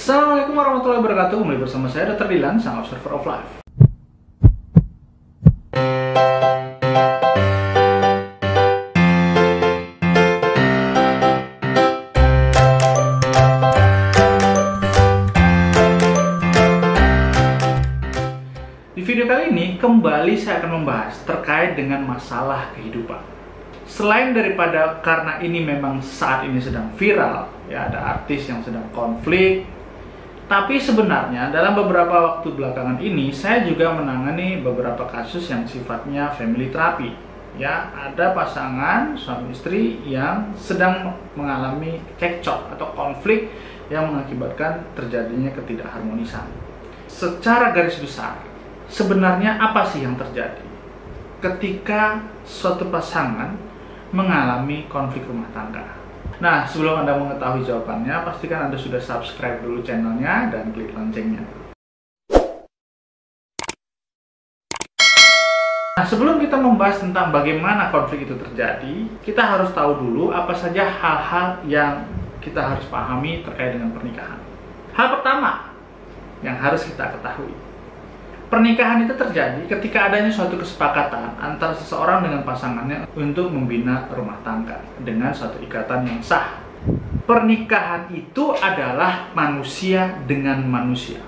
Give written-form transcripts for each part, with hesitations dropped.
Assalamualaikum warahmatullahi wabarakatuh. Kembali bersama saya Dr. Dilan, sang Observer of Life. Di video kali ini kembali saya akan membahas terkait dengan masalah kehidupan. Selain daripada karena ini memang saat ini sedang viral, ya ada artis yang sedang konflik. Tapi sebenarnya dalam beberapa waktu belakangan ini saya juga menangani beberapa kasus yang sifatnya family therapy. Ya, ada pasangan suami istri yang sedang mengalami cekcok atau konflik yang mengakibatkan terjadinya ketidakharmonisan. Secara garis besar, sebenarnya apa sih yang terjadi ketika suatu pasangan mengalami konflik rumah tangga? Nah, sebelum Anda mengetahui jawabannya, pastikan Anda sudah subscribe dulu channelnya dan klik loncengnya. Nah, sebelum kita membahas tentang bagaimana konflik itu terjadi, kita harus tahu dulu apa saja hal-hal yang kita harus pahami terkait dengan pernikahan. Hal pertama yang harus kita ketahui, pernikahan itu terjadi ketika adanya suatu kesepakatan antara seseorang dengan pasangannya untuk membina rumah tangga dengan suatu ikatan yang sah. Pernikahan itu adalah manusia dengan manusia.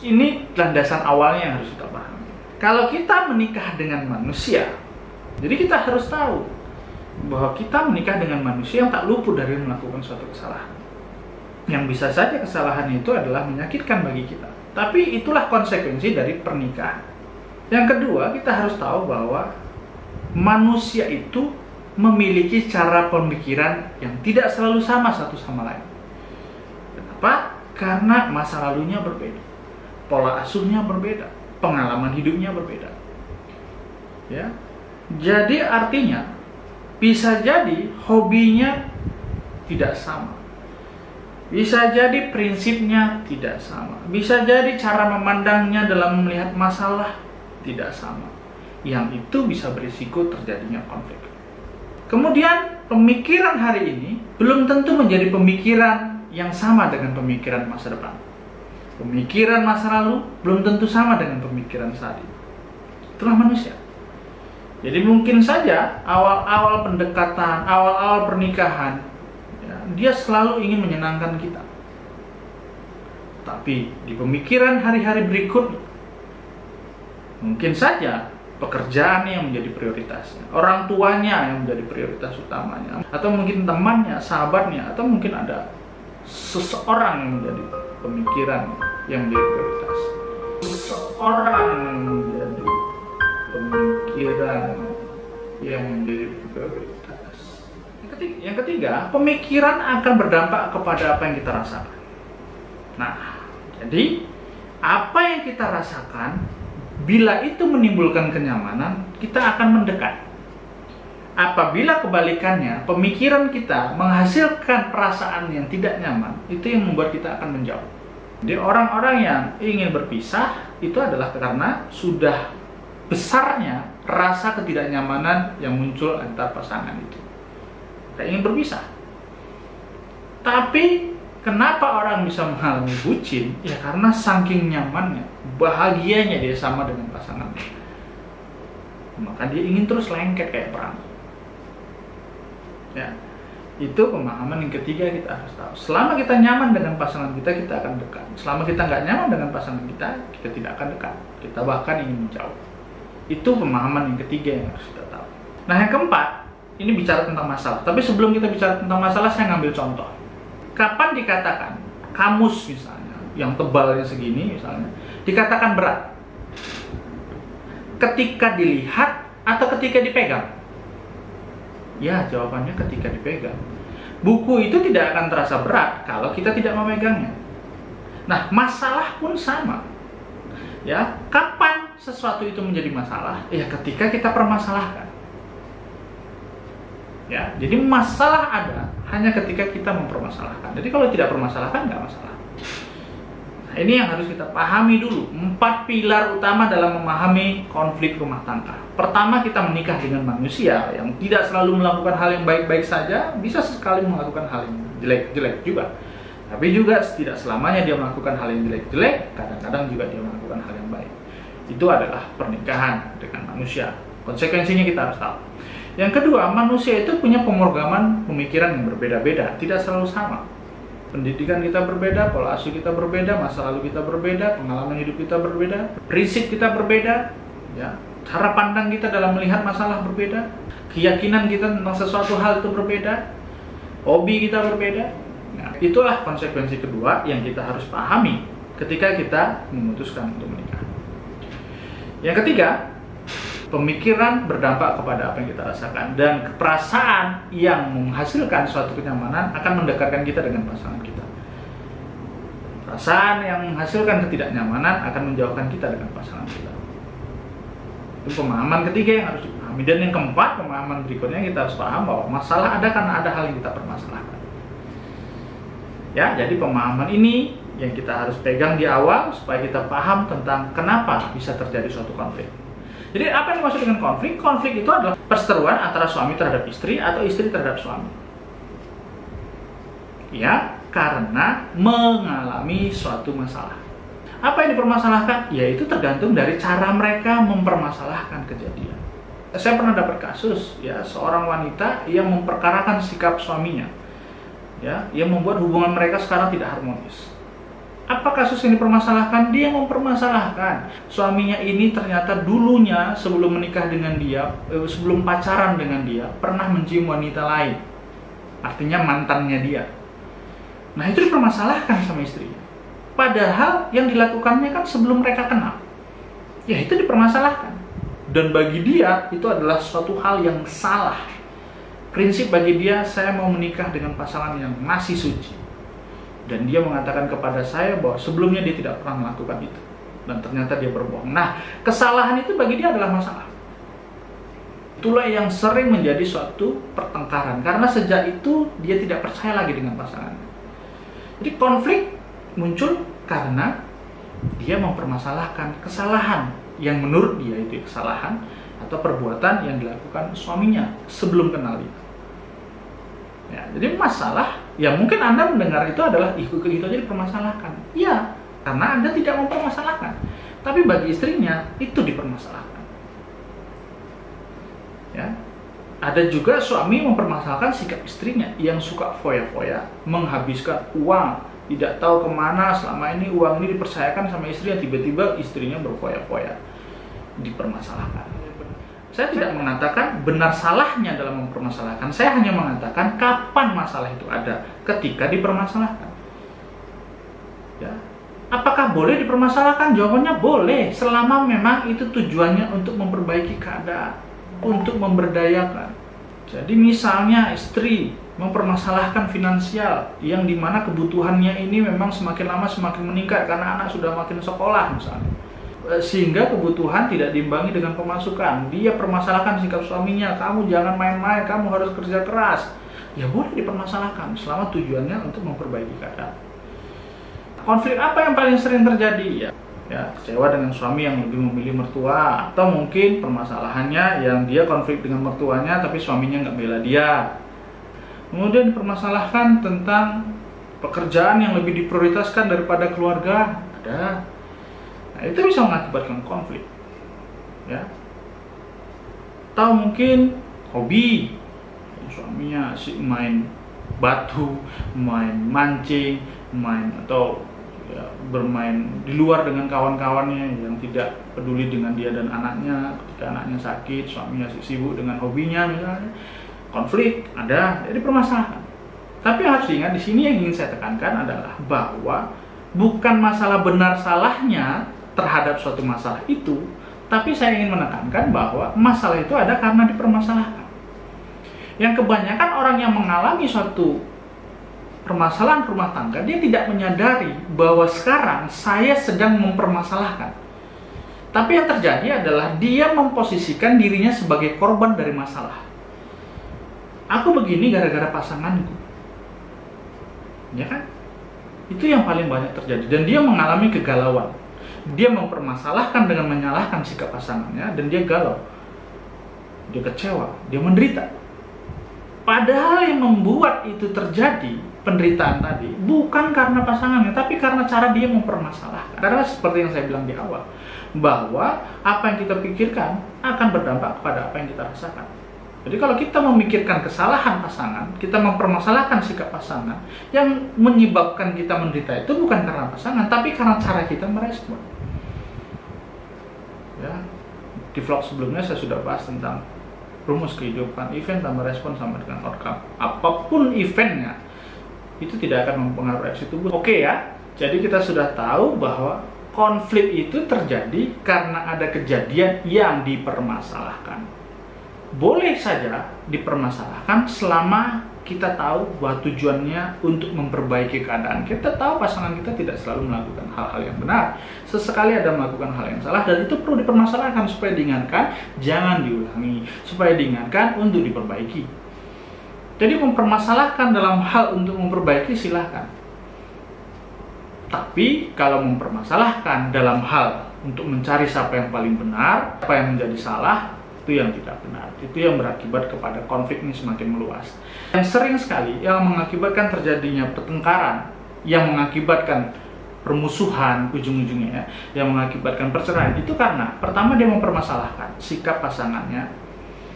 Ini landasan awalnya yang harus kita pahami. Kalau kita menikah dengan manusia, jadi kita harus tahu bahwa kita menikah dengan manusia yang tak luput dari melakukan suatu kesalahan. Yang bisa saja kesalahan itu adalah menyakitkan bagi kita. Tapi itulah konsekuensi dari pernikahan. Yang kedua, kita harus tahu bahwa manusia itu memiliki cara pemikiran yang tidak selalu sama satu sama lain. Kenapa? Karena masa lalunya berbeda, pola asuhnya berbeda, pengalaman hidupnya berbeda. Ya, jadi artinya bisa jadi hobinya tidak sama. Bisa jadi prinsipnya tidak sama. Bisa jadi cara memandangnya dalam melihat masalah tidak sama. Yang itu bisa berisiko terjadinya konflik. Kemudian pemikiran hari ini belum tentu menjadi pemikiran yang sama dengan pemikiran masa depan. Pemikiran masa lalu belum tentu sama dengan pemikiran saat ini. Itulah manusia. Jadi mungkin saja awal-awal pendekatan, awal-awal pernikahan, dia selalu ingin menyenangkan kita. Tapi di pemikiran hari-hari berikutnya, mungkin saja pekerjaan yang menjadi prioritasnya, orang tuanya yang menjadi prioritas utamanya, atau mungkin temannya, sahabatnya, atau mungkin ada seseorang yang menjadi pemikiran yang menjadi prioritas. Seseorang yang menjadi pemikiran yang menjadi prioritas. Yang ketiga, pemikiran akan berdampak kepada apa yang kita rasakan. Nah, jadi apa yang kita rasakan, bila itu menimbulkan kenyamanan, kita akan mendekat. Apabila kebalikannya, pemikiran kita menghasilkan perasaan yang tidak nyaman, itu yang membuat kita akan menjauh. Jadi orang-orang yang ingin berpisah, itu adalah karena sudah besarnya rasa ketidaknyamanan yang muncul antar pasangan itu. Kita ingin berpisah. Tapi kenapa orang bisa mengalami bucin? Ya karena saking nyamannya, bahagianya dia sama dengan pasangannya. Maka dia ingin terus lengket kayak perang. Ya, itu pemahaman yang ketiga kita harus tahu. Selama kita nyaman dengan pasangan kita, kita akan dekat. Selama kita nggak nyaman dengan pasangan kita, kita tidak akan dekat. Kita bahkan ingin menjauh. Itu pemahaman yang ketiga yang harus kita tahu. Nah, yang keempat, ini bicara tentang masalah. Tapi sebelum kita bicara tentang masalah, saya ngambil contoh. Kapan dikatakan kamus misalnya, yang tebalnya segini misalnya, dikatakan berat? Ketika dilihat atau ketika dipegang? Ya, jawabannya ketika dipegang. Buku itu tidak akan terasa berat kalau kita tidak memegangnya. Nah, masalah pun sama. Ya, kapan sesuatu itu menjadi masalah? Ya, ketika kita permasalahkan. Ya, jadi masalah ada hanya ketika kita mempermasalahkan. Jadi kalau tidak permasalahkan, nggak masalah. Nah, ini yang harus kita pahami dulu. 4 pilar utama dalam memahami konflik rumah tangga. Pertama, kita menikah dengan manusia yang tidak selalu melakukan hal yang baik-baik saja, bisa sekali melakukan hal yang jelek-jelek juga. Tapi juga tidak selamanya dia melakukan hal yang jelek-jelek, kadang-kadang juga dia melakukan hal yang baik. Itu adalah pernikahan dengan manusia. Konsekuensinya kita harus tahu. Yang kedua, manusia itu punya pemrograman pemikiran yang berbeda-beda, tidak selalu sama. Pendidikan kita berbeda, pola asuh kita berbeda, masa lalu kita berbeda, pengalaman hidup kita berbeda, prinsip kita berbeda, ya, cara pandang kita dalam melihat masalah berbeda, keyakinan kita tentang sesuatu hal itu berbeda, hobi kita berbeda. Nah, itulah konsekuensi kedua yang kita harus pahami ketika kita memutuskan untuk menikah. Yang ketiga, pemikiran berdampak kepada apa yang kita rasakan, dan perasaan yang menghasilkan suatu kenyamanan akan mendekatkan kita dengan pasangan kita. Perasaan yang menghasilkan ketidaknyamanan akan menjauhkan kita dengan pasangan kita. Itu pemahaman ketiga yang harus dipahami. Dan yang keempat, pemahaman berikutnya kita harus paham bahwa masalah ada karena ada hal yang kita permasalahkan. Ya, jadi pemahaman ini yang kita harus pegang di awal supaya kita paham tentang kenapa bisa terjadi suatu konflik. Jadi apa yang dimaksud dengan konflik? Konflik itu adalah perseteruan antara suami terhadap istri atau istri terhadap suami. Ya, karena mengalami suatu masalah. Apa yang dipermasalahkan? Ya, itu tergantung dari cara mereka mempermasalahkan kejadian. Saya pernah dapat kasus, ya, seorang wanita yang memperkarakan sikap suaminya, ya, yang membuat hubungan mereka sekarang tidak harmonis. Apa kasus yang dipermasalahkan? Dia mempermasalahkan suaminya ini ternyata dulunya sebelum menikah dengan dia, sebelum pacaran dengan dia, pernah mencium wanita lain. Artinya mantannya dia. Nah, itu dipermasalahkan sama istrinya. Padahal yang dilakukannya kan sebelum mereka kenal. Ya, itu dipermasalahkan. Dan bagi dia itu adalah suatu hal yang salah. Prinsip bagi dia, saya mau menikah dengan pasangan yang masih suci. Dan dia mengatakan kepada saya bahwa sebelumnya dia tidak pernah melakukan itu. Dan ternyata dia berbohong. Nah, kesalahan itu bagi dia adalah masalah. Itulah yang sering menjadi suatu pertengkaran. Karena sejak itu dia tidak percaya lagi dengan pasangannya. Jadi konflik muncul karena dia mempermasalahkan kesalahan yang menurut dia itu kesalahan atau perbuatan yang dilakukan suaminya sebelum kenal dia. Ya, jadi masalah, ya mungkin Anda mendengar itu adalah itu aja dipermasalahkan. Iya, karena Anda tidak mempermasalahkan. Tapi bagi istrinya itu dipermasalahkan. Ya. Ada juga suami mempermasalahkan sikap istrinya yang suka foya-foya, menghabiskan uang, tidak tahu kemana, selama ini uang ini dipercayakan sama istrinya, tiba-tiba istrinya berfoya-foya. Dipermasalahkan. Saya tidak mengatakan benar salahnya dalam mempermasalahkan. Saya hanya mengatakan kapan masalah itu ada, ketika dipermasalahkan. Ya. Apakah boleh dipermasalahkan? Jawabannya boleh, selama memang itu tujuannya untuk memperbaiki keadaan, untuk memberdayakan. Jadi misalnya istri mempermasalahkan finansial, yang dimana kebutuhannya ini memang semakin lama semakin meningkat karena anak sudah makin sekolah misalnya. Sehingga kebutuhan tidak diimbangi dengan pemasukan. Dia permasalahkan sikap suaminya, kamu jangan main-main, kamu harus kerja keras. Ya boleh dipermasalahkan selama tujuannya untuk memperbaiki keadaan. Konflik apa yang paling sering terjadi? Ya, kecewa dengan suami yang lebih memilih mertua, atau mungkin permasalahannya yang dia konflik dengan mertuanya tapi suaminya nggak bela dia. Kemudian dipermasalahkan tentang pekerjaan yang lebih diprioritaskan daripada keluarga. Ada. Nah, itu bisa mengakibatkan konflik, ya. Atau mungkin hobi, suaminya asik main batu, main mancing, atau ya, bermain di luar dengan kawan-kawannya yang tidak peduli dengan dia dan anaknya. Ketika anaknya sakit, suaminya sibuk dengan hobinya misalnya. Konflik ada, jadi permasalahan. Tapi yang harus diingat di sini yang ingin saya tekankan adalah bahwa bukan masalah benar salahnya terhadap suatu masalah itu, tapi saya ingin menekankan bahwa masalah itu ada karena dipermasalahkan. Yang kebanyakan orang yang mengalami suatu permasalahan rumah tangga, dia tidak menyadari bahwa sekarang saya sedang mempermasalahkan. Tapi yang terjadi adalah dia memposisikan dirinya sebagai korban dari masalah. Aku begini gara-gara pasanganku. Ya kan? Itu yang paling banyak terjadi. Dan dia mengalami kegalauan. Dia mempermasalahkan dengan menyalahkan sikap pasangannya, dan dia galau, dia kecewa, dia menderita. Padahal yang membuat itu terjadi penderitaan tadi bukan karena pasangannya, tapi karena cara dia mempermasalahkan. Karena seperti yang saya bilang di awal, bahwa apa yang kita pikirkan akan berdampak kepada apa yang kita rasakan. Jadi kalau kita memikirkan kesalahan pasangan, kita mempermasalahkan sikap pasangan, yang menyebabkan kita menderita itu bukan karena pasangan, tapi karena cara kita merespon. Ya, di vlog sebelumnya saya sudah bahas tentang rumus kehidupan, event tambah respon sama dengan outcome. Apapun eventnya, itu tidak akan mempengaruhi reaksi tubuh. Oke ya, jadi kita sudah tahu bahwa konflik itu terjadi karena ada kejadian yang dipermasalahkan. Boleh saja dipermasalahkan selama kita tahu bahwa tujuannya untuk memperbaiki keadaan. Kita tahu pasangan kita tidak selalu melakukan hal-hal yang benar. Sesekali ada melakukan hal yang salah, dan itu perlu dipermasalahkan supaya diingatkan, jangan diulangi, supaya diingatkan untuk diperbaiki. Jadi mempermasalahkan dalam hal untuk memperbaiki silahkan. Tapi kalau mempermasalahkan dalam hal untuk mencari siapa yang paling benar, apa yang menjadi salah, itu yang tidak benar. Itu yang berakibat kepada konflik ini semakin meluas. Yang sering sekali yang mengakibatkan terjadinya pertengkaran, yang mengakibatkan permusuhan ujung-ujungnya, yang mengakibatkan perceraian, itu karena pertama dia mempermasalahkan sikap pasangannya.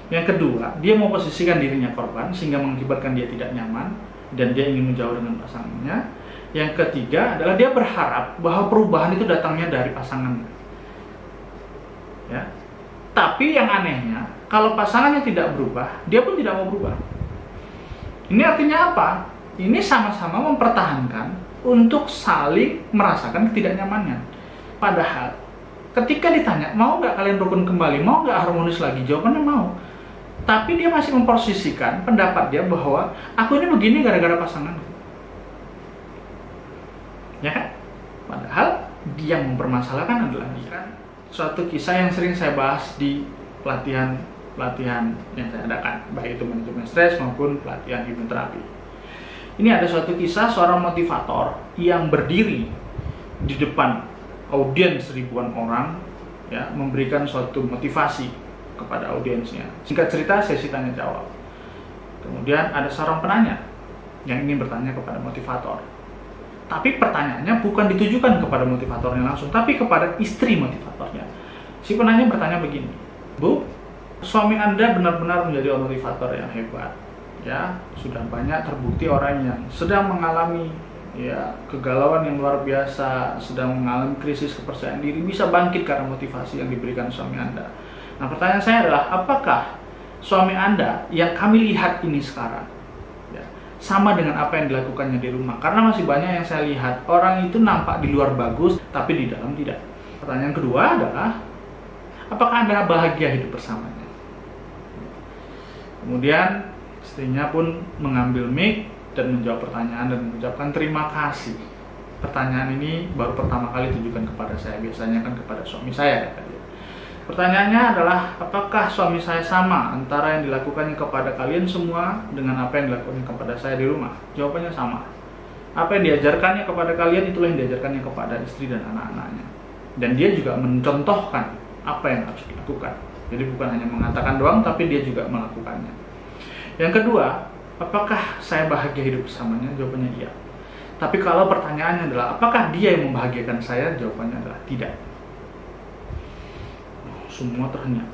Yang kedua, dia memposisikan dirinya korban sehingga mengakibatkan dia tidak nyaman dan dia ingin menjauh dengan pasangannya. Yang ketiga adalah dia berharap bahwa perubahan itu datangnya dari pasangannya. Ya. Tapi yang anehnya, kalau pasangannya tidak berubah, dia pun tidak mau berubah. Ini artinya apa? Ini sama-sama mempertahankan untuk saling merasakan ketidaknyamannya. Padahal, ketika ditanya, mau nggak kalian rukun kembali, mau nggak harmonis lagi? Jawabannya mau. Tapi dia masih memposisikan pendapat dia bahwa aku ini begini gara-gara pasangan. Ya kan? Padahal dia mempermasalahkan adalah dia. Suatu kisah yang sering saya bahas di pelatihan yang saya adakan, baik itu manajemen stres maupun pelatihan hipnoterapi. Ini ada suatu kisah seorang motivator yang berdiri di depan audiens ribuan orang, ya, memberikan suatu motivasi kepada audiensnya. Singkat cerita, sesi tanya jawab. Kemudian ada seorang penanya yang ingin bertanya kepada motivator. Tapi pertanyaannya bukan ditujukan kepada motivatornya langsung, tapi kepada istri motivatornya. Si penanya bertanya begini, Bu, suami Anda benar-benar menjadi motivator yang hebat. Ya, sudah banyak terbukti orang yang sedang mengalami kegalauan yang luar biasa, sedang mengalami krisis kepercayaan diri, bisa bangkit karena motivasi yang diberikan suami Anda. Nah, pertanyaan saya adalah, apakah suami Anda yang kami lihat ini sekarang sama dengan apa yang dilakukannya di rumah? Karena masih banyak yang saya lihat, orang itu nampak di luar bagus, tapi di dalam tidak. Pertanyaan kedua adalah, apakah Anda bahagia hidup bersamanya? Kemudian istrinya pun mengambil mic dan menjawab pertanyaan dan mengucapkan terima kasih. Pertanyaan ini baru pertama kali ditujukan kepada saya, biasanya kan kepada suami saya, kata dia. Pertanyaannya adalah, apakah suami saya sama antara yang dilakukannya kepada kalian semua dengan apa yang dilakukannya kepada saya di rumah? Jawabannya sama. Apa yang diajarkannya kepada kalian, itulah yang diajarkannya kepada istri dan anak-anaknya. Dan dia juga mencontohkan apa yang harus dilakukan. Jadi bukan hanya mengatakan doang, tapi dia juga melakukannya. Yang kedua, apakah saya bahagia hidup bersamanya? Jawabannya iya. Tapi kalau pertanyaannya adalah, apakah dia yang membahagiakan saya? Jawabannya adalah tidak. Semua terhenyak.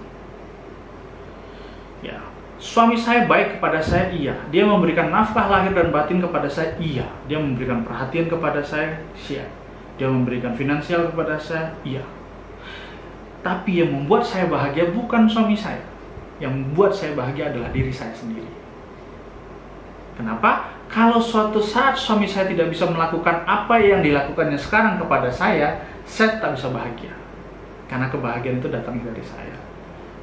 Ya, suami saya baik kepada saya, iya. Dia memberikan nafkah lahir dan batin kepada saya, iya. Dia memberikan perhatian kepada saya, iya. Dia memberikan finansial kepada saya, iya. Tapi yang membuat saya bahagia bukan suami saya. Yang membuat saya bahagia adalah diri saya sendiri. Kenapa? Kalau suatu saat suami saya tidak bisa melakukan apa yang dilakukannya sekarang kepada saya tak bisa bahagia. Karena kebahagiaan itu datang dari saya.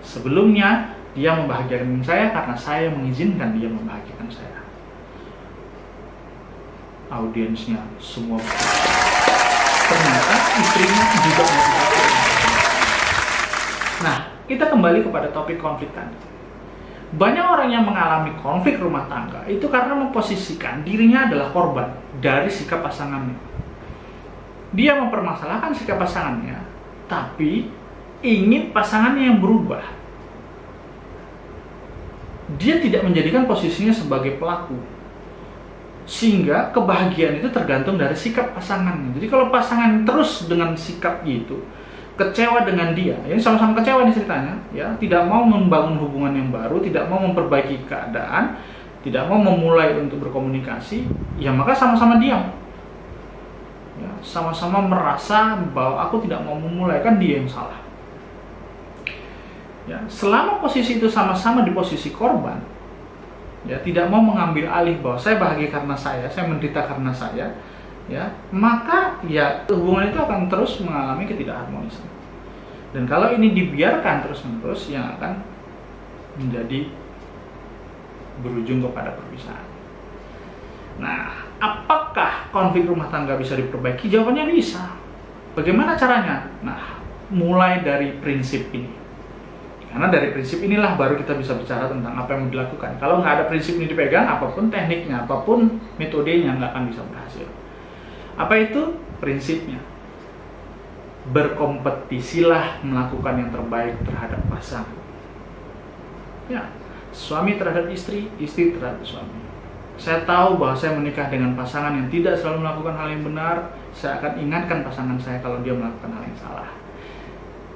Sebelumnya, dia membahagiakan saya karena saya mengizinkan dia membahagiakan saya. Audiensnya semua ternyata istrinya juga motivator. Nah, kita kembali kepada topik konflik tadi. Banyak orang yang mengalami konflik rumah tangga itu karena memposisikan dirinya adalah korban dari sikap pasangannya. Dia mempermasalahkan sikap pasangannya, tapi ingin pasangannya yang berubah. Dia tidak menjadikan posisinya sebagai pelaku. Sehingga kebahagiaan itu tergantung dari sikap pasangannya. Jadi kalau pasangan terus dengan sikap gitu, kecewa dengan dia, ini sama-sama kecewa nih ceritanya, ya, tidak mau membangun hubungan yang baru, tidak mau memperbaiki keadaan, tidak mau memulai untuk berkomunikasi, ya maka sama-sama diam. Ya, sama-sama merasa bahwa aku tidak mau memulai, kan dia yang salah. Ya, selama posisi itu sama-sama di posisi korban, ya, tidak mau mengambil alih bahwa saya bahagia karena saya menderita karena saya, ya, maka ya hubungan itu akan terus mengalami ketidakharmonisan. Dan kalau ini dibiarkan terus-menerus, yang akan menjadi berujung kepada perpisahan. Nah, apakah konflik rumah tangga bisa diperbaiki? Jawabannya bisa. Bagaimana caranya? Nah, mulai dari prinsip ini. Karena dari prinsip inilah baru kita bisa bicara tentang apa yang mau dilakukan. Kalau nggak ada prinsip ini dipegang, apapun tekniknya, apapun metodenya, nggak akan bisa berhasil. Apa itu prinsipnya? Berkompetisilah melakukan yang terbaik terhadap pasangan. Ya, suami terhadap istri, istri terhadap suami. Saya tahu bahwa saya menikah dengan pasangan yang tidak selalu melakukan hal yang benar. Saya akan ingatkan pasangan saya kalau dia melakukan hal yang salah.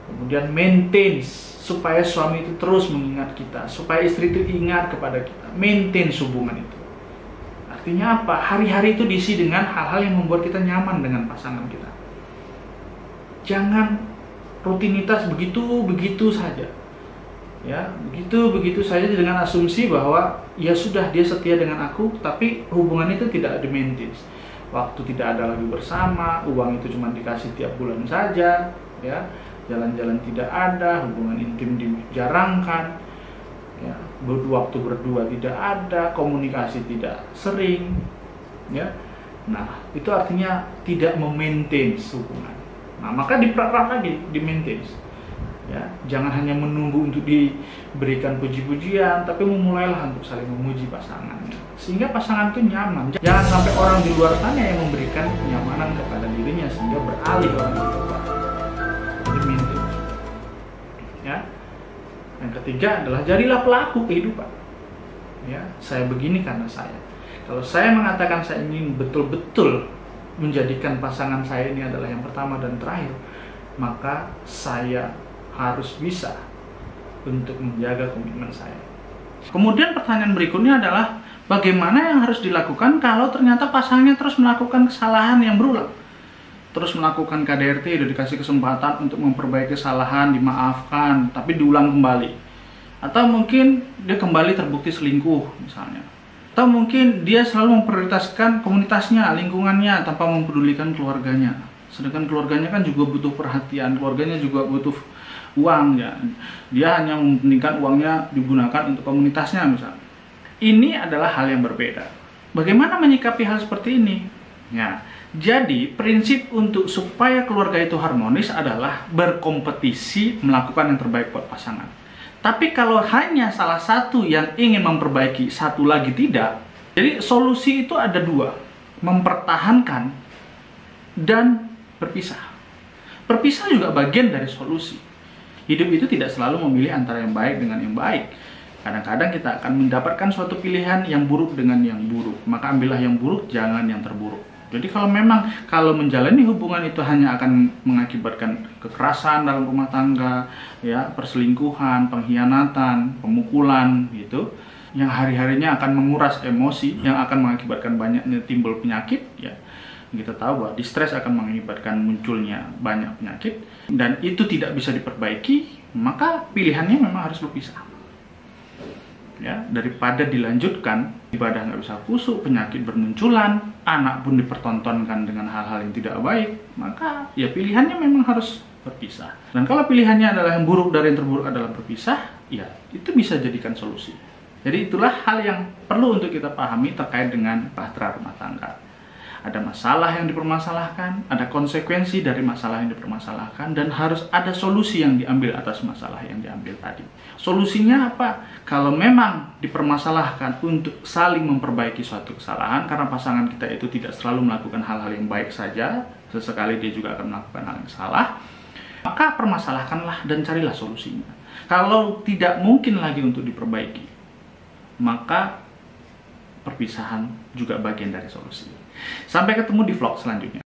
Kemudian maintain supaya suami itu terus mengingat kita, supaya istri itu ingat kepada kita. Maintain hubungan itu. Artinya apa? Hari-hari itu diisi dengan hal-hal yang membuat kita nyaman dengan pasangan kita. Jangan rutinitas begitu saja. Ya, begitu saja dengan asumsi bahwa ya sudah, dia setia dengan aku, tapi hubungan itu tidak di-maintain. Waktu tidak ada lagi bersama, uang itu cuma dikasih tiap bulan saja, ya. Jalan-jalan tidak ada, hubungan intim dijarangkan, ya, waktu berdua tidak ada, komunikasi tidak sering, ya. Nah, itu artinya tidak memaintain hubungan. Nah, maka dipererat lagi, di-maintain. Ya, jangan hanya menunggu untuk diberikan puji-pujian, tapi memulailah untuk saling memuji pasangannya, sehingga pasangan itu nyaman. Jangan sampai orang di luar sana yang memberikan kenyamanan kepada dirinya sehingga beralih orang itu. Ya. Yang ketiga adalah jadilah pelaku kehidupan. Ya, saya begini karena saya. Kalau saya mengatakan saya ingin betul-betul menjadikan pasangan saya ini adalah yang pertama dan terakhir, maka saya harus bisa untuk menjaga komitmen saya. Kemudian pertanyaan berikutnya adalah bagaimana yang harus dilakukan kalau ternyata pasangannya terus melakukan kesalahan yang berulang? Terus melakukan KDRT, udah dikasih kesempatan untuk memperbaiki kesalahan, dimaafkan, tapi diulang kembali. Atau mungkin dia kembali terbukti selingkuh misalnya. Atau mungkin dia selalu memprioritaskan komunitasnya, lingkungannya, tanpa mempedulikan keluarganya. Sedangkan keluarganya kan juga butuh perhatian, keluarganya juga butuh uang, ya. Dia hanya mementingkan uangnya digunakan untuk komunitasnya misalnya. Ini adalah hal yang berbeda. Bagaimana menyikapi hal seperti ini? Ya. Jadi, prinsip untuk supaya keluarga itu harmonis adalah berkompetisi melakukan yang terbaik buat pasangan. Tapi kalau hanya salah satu yang ingin memperbaiki, satu lagi tidak, jadi solusi itu ada dua, mempertahankan dan berpisah. Berpisah juga bagian dari solusi. Hidup itu tidak selalu memilih antara yang baik dengan yang baik. Kadang-kadang kita akan mendapatkan suatu pilihan yang buruk dengan yang buruk. Maka ambillah yang buruk, jangan yang terburuk. Jadi kalau menjalani hubungan itu hanya akan mengakibatkan kekerasan dalam rumah tangga, ya, perselingkuhan, pengkhianatan, pemukulan gitu, yang hari-harinya akan menguras emosi, yang akan mengakibatkan banyaknya timbul penyakit, ya. Kita tahu bahwa distress akan mengakibatkan munculnya banyak penyakit dan itu tidak bisa diperbaiki, maka pilihannya memang harus berpisah. Ya, daripada dilanjutkan, ibadah nggak bisa khusyuk, penyakit bermunculan, anak pun dipertontonkan dengan hal-hal yang tidak baik, maka ya pilihannya memang harus berpisah. Dan kalau pilihannya adalah yang buruk dari yang terburuk adalah berpisah, ya itu bisa jadikan solusi. Jadi itulah hal yang perlu untuk kita pahami terkait dengan bahtera rumah tangga. Ada masalah yang dipermasalahkan, ada konsekuensi dari masalah yang dipermasalahkan, dan harus ada solusi yang diambil atas masalah yang diambil tadi. Solusinya apa? Kalau memang dipermasalahkan untuk saling memperbaiki suatu kesalahan, karena pasangan kita itu tidak selalu melakukan hal-hal yang baik saja, sesekali dia juga akan melakukan hal yang salah, maka permasalahkanlah dan carilah solusinya. Kalau tidak mungkin lagi untuk diperbaiki, maka perpisahan juga bagian dari solusi. Sampai ketemu di vlog selanjutnya.